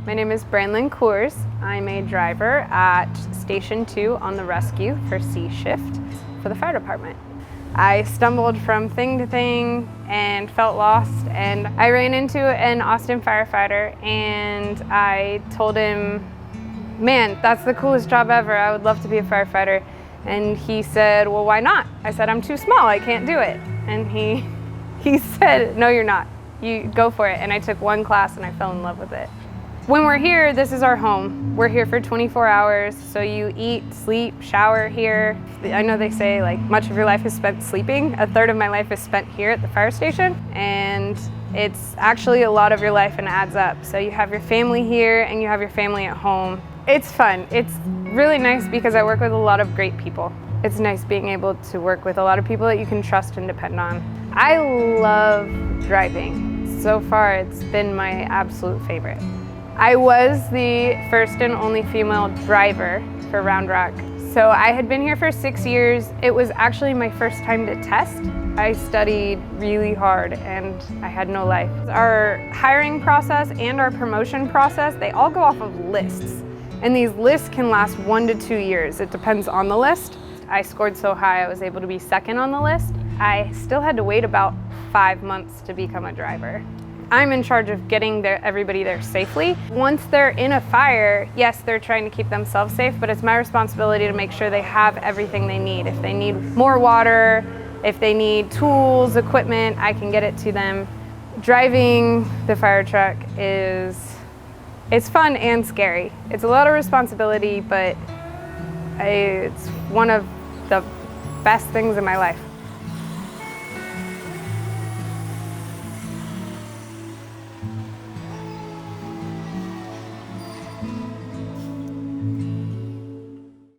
My name is Brandlyn Cours. I'm a driver at Station 2 on the rescue for C shift for the fire department. I stumbled from thing to thing and felt lost, and I ran into an Austin firefighter and I told him, man, that's the coolest job ever. I would love to be a firefighter. And he said, well, why not? I said, I'm too small, I can't do it. And he said, no, you're not. You go for it. And I took one class and I fell in love with it. When we're here, this is our home. We're here for 24 hours, so you eat, sleep, shower here. I know they say like much of your life is spent sleeping. A third of my life is spent here at the fire station, and it's actually a lot of your life and adds up. So you have your family here and you have your family at home. It's fun. It's really nice because I work with a lot of great people. It's nice being able to work with a lot of people that you can trust and depend on. I love driving. So far, it's been my absolute favorite. I was the first and only female driver for Round Rock. So I had been here for 6 years. It was actually my first time to test. I studied really hard and I had no life. Our hiring process and our promotion process, they all go off of lists. And these lists can last 1 to 2 years. It depends on the list. I scored so high I was able to be second on the list. I still had to wait about 5 months to become a driver. I'm in charge of getting everybody there safely. Once they're in a fire, yes, they're trying to keep themselves safe, but it's my responsibility to make sure they have everything they need. If they need more water, if they need tools, equipment, I can get it to them. Driving the fire truck it's fun and scary. It's a lot of responsibility, but it's one of the best things in my life.